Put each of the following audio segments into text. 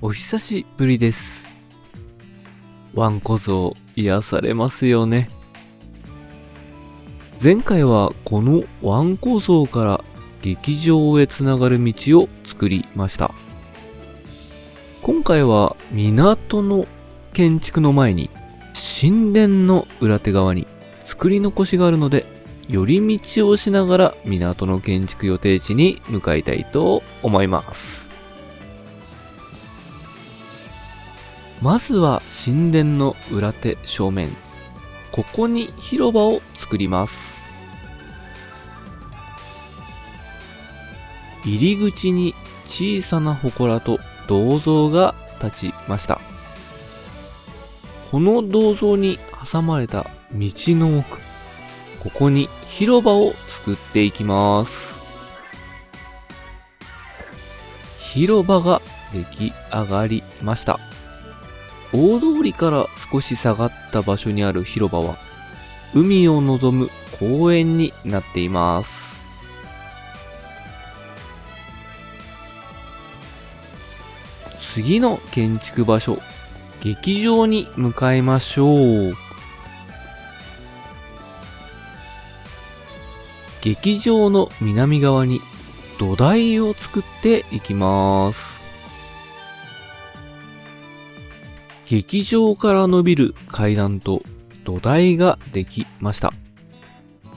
お久しぶりです。ワンコ像癒されますよね。前回はこのワンコ像から劇場へつながる道を作りました。今回は港の建築の前に神殿の裏手側に作り残しがあるので、寄り道をしながら港の建築予定地に向かいたいと思います。まずは神殿の裏手正面、ここに広場を作ります。入り口に小さな祠と銅像が立ちました。この銅像に挟まれた道の奥、ここに広場を作っていきます。広場が出来上がりました。大通りから少し下がった場所にある広場は、海を望む公園になっています。次の建築場所、劇場に向かいましょう。劇場の南側に土台を作っていきます。劇場から伸びる階段と土台ができました。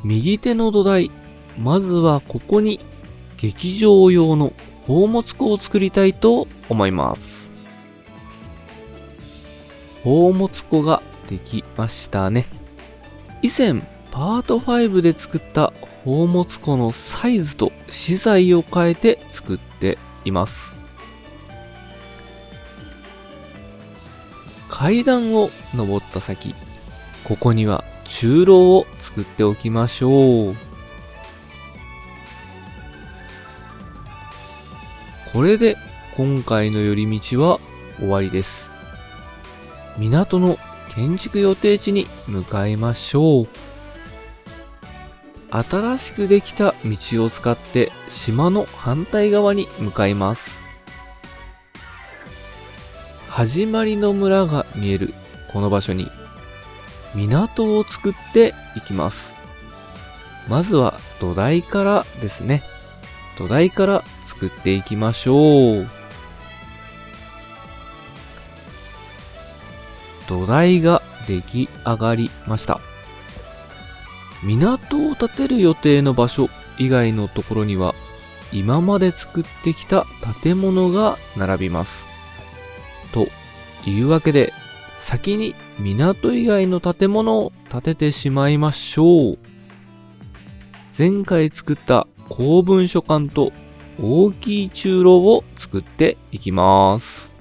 右手の土台、まずはここに劇場用の宝物庫を作りたいと思います。宝物庫ができましたね。以前パート5で作った宝物庫のサイズと資材を変えて作っています。階段を登った先、ここには中廊を作っておきましょう。これで今回の寄り道は終わりです。港の建築予定地に向かいましょう。新しくできた道を使って島の反対側に向かいます。始まりの村が見えるこの場所に港を作っていきます。まずは土台からですね。土台から作っていきましょう。土台が出来上がりました。港を建てる予定の場所以外のところには今まで作ってきた建物が並びます。というわけで、先に港以外の建物を建ててしまいましょう。前回作った公文書館と大きい中廊を作っていきます。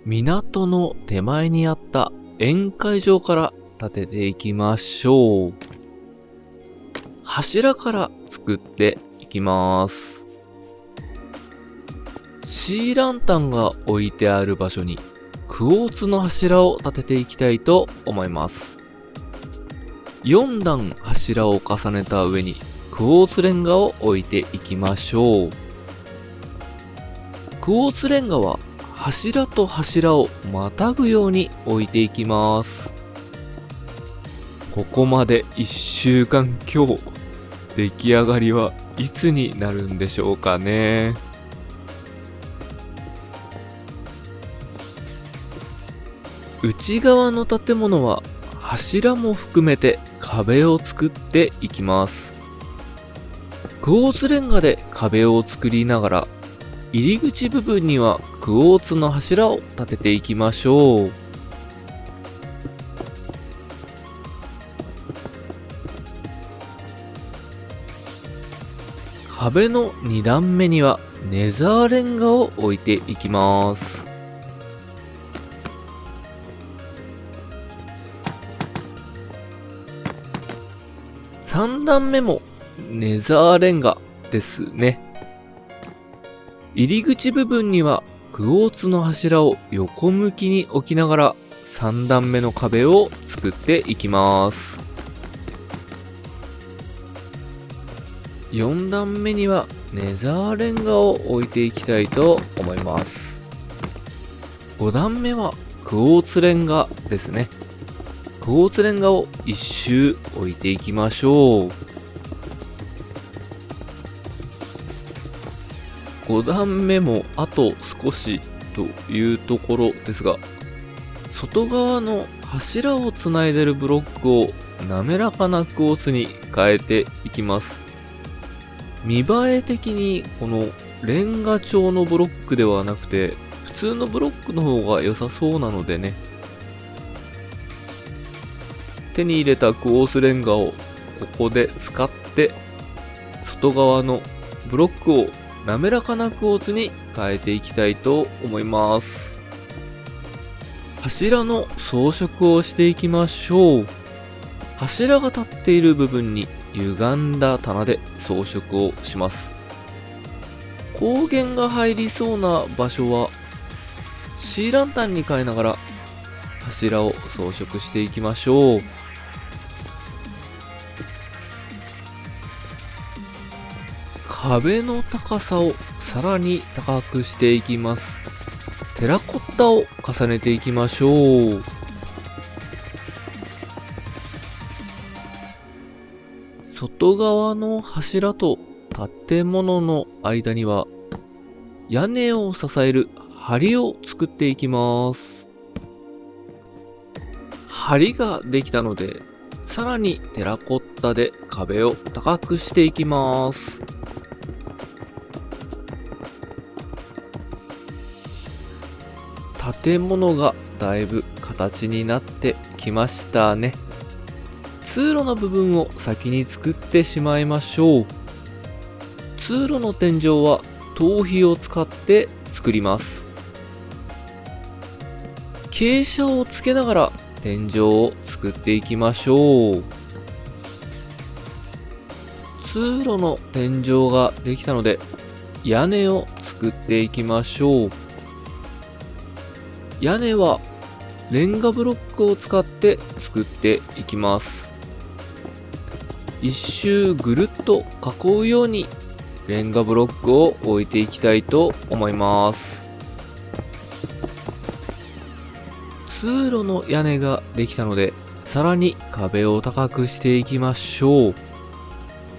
港の手前にあった宴会場から建てていきましょう。柱から作っていきます。シーランタンが置いてある場所にクォーツの柱を立てていきたいと思います。4段柱を重ねた上にクォーツレンガを置いていきましょう。クォーツレンガは柱と柱をまたぐように置いていきます。ここまで1週間強、出来上がりはいつになるんでしょうかね。内側の建物は柱も含めて壁を作っていきます。クォーツレンガで壁を作りながら、入り口部分にはクォーツの柱を立てていきましょう。壁の2段目にはネザーレンガを置いていきます。3段目もネザーレンガですね。入り口部分にはクォーツの柱を横向きに置きながら3段目の壁を作っていきます。4段目にはネザーレンガを置いていきたいと思います。5段目はクォーツレンガですね。クォーツレンガを1周置いていきましょう。5段目もあと少しというところですが、外側の柱をつないでるブロックを滑らかなクォーツに変えていきます。見栄え的にこのレンガ調のブロックではなくて普通のブロックの方が良さそうなのでね、手に入れたクォーツレンガをここで使って外側のブロックを滑らかなクォーツに変えていきたいと思います。柱の装飾をしていきましょう。柱が立っている部分に歪んだ棚で装飾をします。光源が入りそうな場所はシーランタンに変えながら柱を装飾していきましょう。壁の高さをさらに高くしていきます。テラコッタを重ねていきましょう。外側の柱と建物の間には屋根を支える梁を作っていきます。梁ができたので、さらにテラコッタで壁を高くしていきます。建物がだいぶ形になってきましたね。通路の部分を先に作ってしまいましょう。通路の天井は頭皮を使って作ります。傾斜をつけながら天井を作っていきましょう。通路の天井ができたので屋根を作っていきましょう。屋根はレンガブロックを使って作っていきます。一周ぐるっと囲うようにレンガブロックを置いていきたいと思います。通路の屋根ができたのでさらに壁を高くしていきましょう。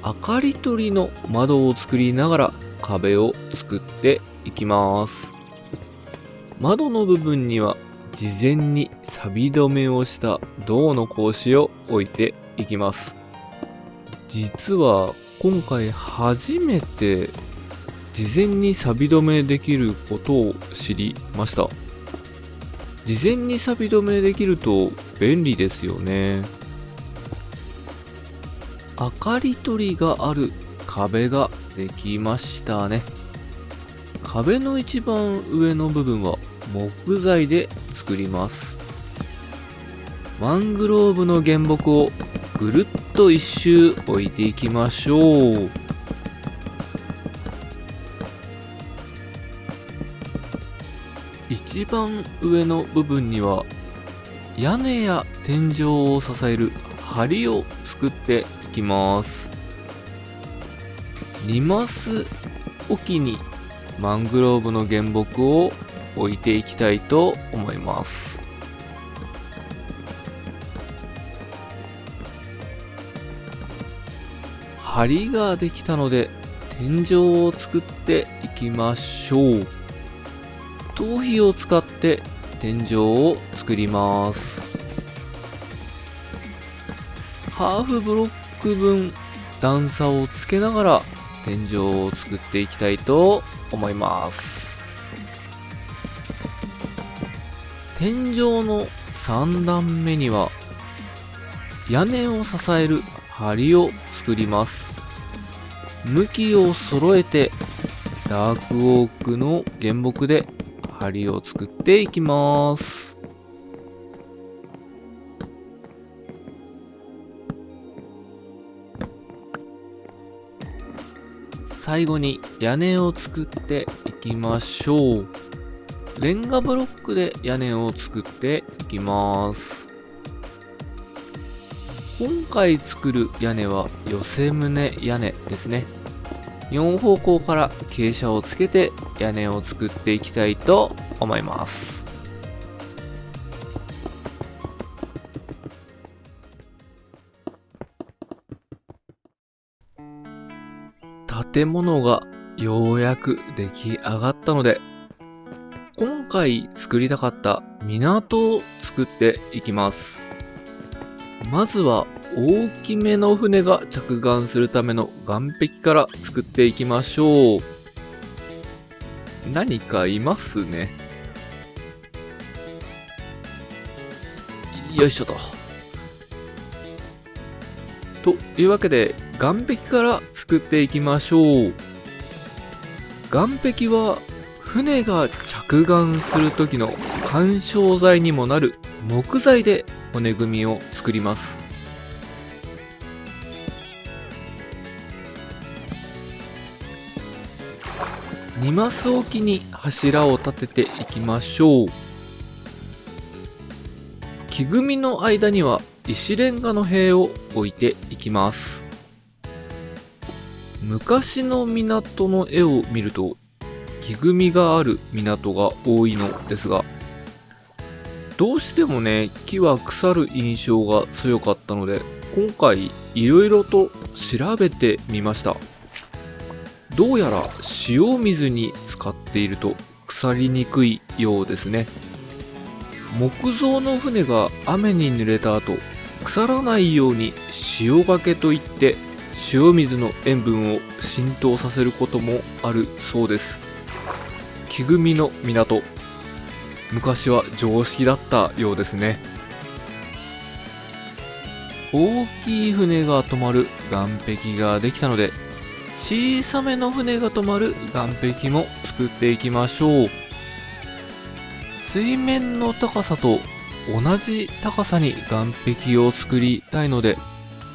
明かり取りの窓を作りながら壁を作っていきます。窓の部分には事前に錆止めをした銅の格子を置いていきます。実は今回初めて事前に錆止めできることを知りました。事前に錆止めできると便利ですよね。明かり取りがある壁ができましたね。壁の一番上の部分は木材で作ります。マングローブの原木をぐるっと一周置いていきましょう。一番上の部分には屋根や天井を支える梁を作っていきます。2マスおきにマングローブの原木を置いていきたいと思います。梁ができたので天井を作っていきましょう。頭皮を使って天井を作ります。ハーフブロック分段差をつけながら天井を作っていきたいと思います。天井の3段目には屋根を支える梁を作ります。向きを揃えてダークオークの原木で梁を作っていきます。最後に屋根を作っていきましょう。レンガブロックで屋根を作っていきます。今回作る屋根は寄せ棟屋根ですね。4方向から傾斜をつけて屋根を作っていきたいと思います。建物がようやく出来上がったので、今回作りたかった港を作っていきます。まずは大きめの船が着岸するための岸壁から作っていきましょう。何かいますね。よいしょと。というわけで岸壁から作っていきましょう。岸壁は船が着岸する時の緩衝材にもなる木材で骨組みを作ります。2マスおきに柱を立てていきましょう。木組みの間には石レンガの塀を置いていきます。昔の港の絵を見ると木組みがある港が多いのですが、どうしてもね、木は腐る印象が強かったので、今回いろいろと調べてみました。どうやら塩水に使っていると腐りにくいようですね。木造の船が雨に濡れた後、腐らないように塩がけといって塩水の塩分を浸透させることもあるそうです。木組みの港、昔は常識だったようですね。大きい船が止まる岸壁ができたので、小さめの船が止まる岸壁も作っていきましょう。水面の高さと同じ高さに岸壁を作りたいので、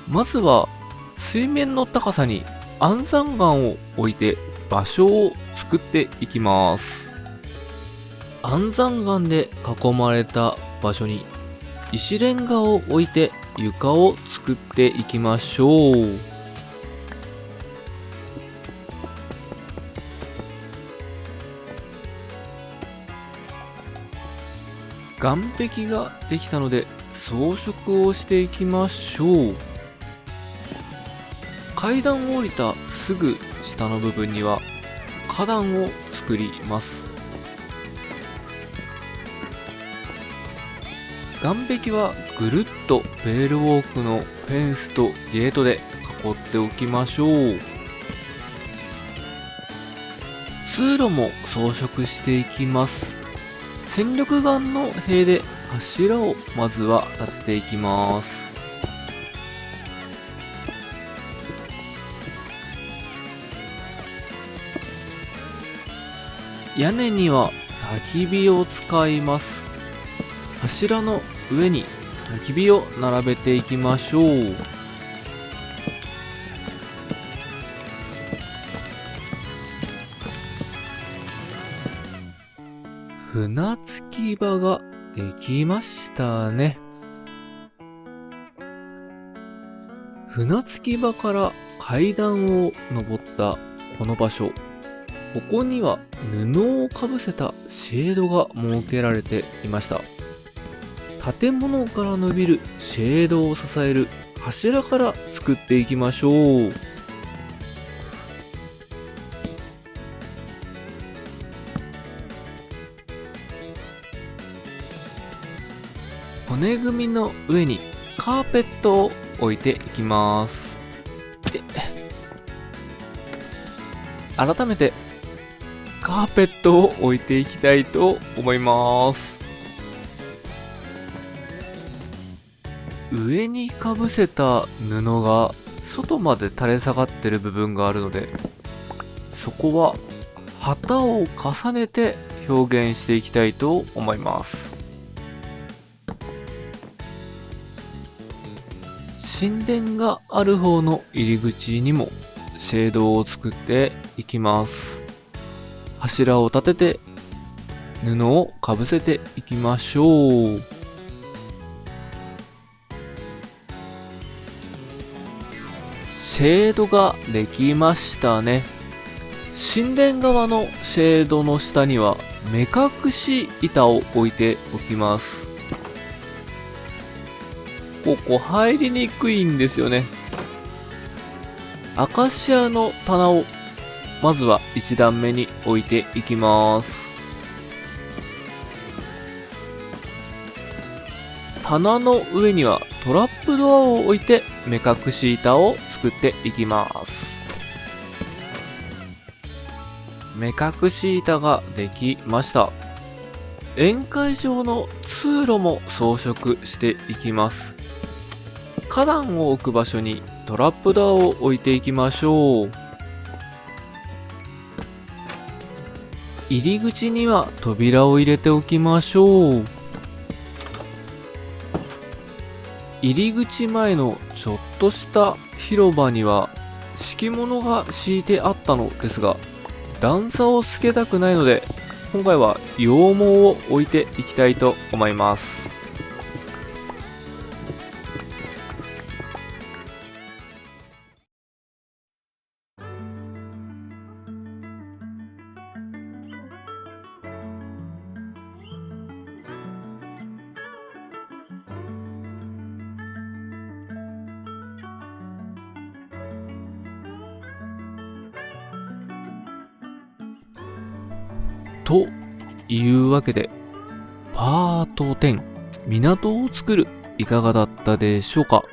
まずは水面の高さに安山岩を置いて場所を作っていきます。安山岩で囲まれた場所に石レンガを置いて床を作っていきましょう。岸壁ができたので装飾をしていきましょう。階段を降りたすぐ下の部分には花壇を作ります。岸壁はぐるっとベールウォークのフェンスとゲートで囲っておきましょう。通路も装飾していきます。戦力岩の塀で柱をまずは立てていきます。屋根には焚き火を使います。柱の上に焚き火を並べていきましょう。船着き場ができましたね。船着き場から階段を登ったこの場所、ここには布をかぶせたシェードが設けられていました。建物から伸びるシェードを支える柱から作っていきましょう。骨組みの上にカーペットを置いていきます。で、改めてカーペットを置いていきたいと思います。上にかぶせた布が外まで垂れ下がってる部分があるので、そこは旗を重ねて表現していきたいと思います。神殿がある方の入り口にもシェードを作っていきます。柱を立てて布をかぶせていきましょう。シェードができましたね。神殿側のシェードの下には目隠し板を置いておきます。ここ入りにくいんですよね。アカシアの棚をまずは1段目に置いていきます。棚の上にはトラップドアを置いて目隠し板を作っていきます。目隠し板ができました。宴会場の通路も装飾していきます。花壇を置く場所にトラップドアを置いていきましょう。入り口には扉を入れておきましょう。入り口前のちょっとした広場には敷物が敷いてあったのですが、段差をつけたくないので、今回は羊毛を置いていきたいと思います。というわけで、パート10、港を作る、いかがだったでしょうか。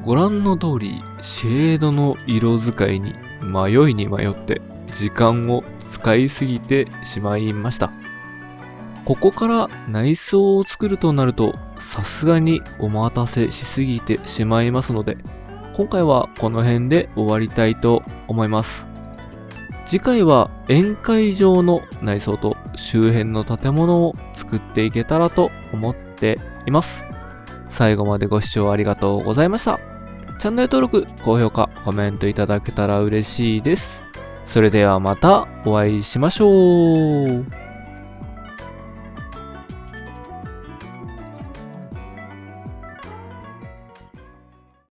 ご覧の通り、シェードの色使いに迷いに迷って時間を使いすぎてしまいました。ここから内装を作るとなると、さすがにお待たせしすぎてしまいますので、今回はこの辺で終わりたいと思います。次回は宴会場の内装と周辺の建物を作っていけたらと思っています。最後までご視聴ありがとうございました。チャンネル登録、高評価、コメントいただけたら嬉しいです。それではまたお会いしましょう。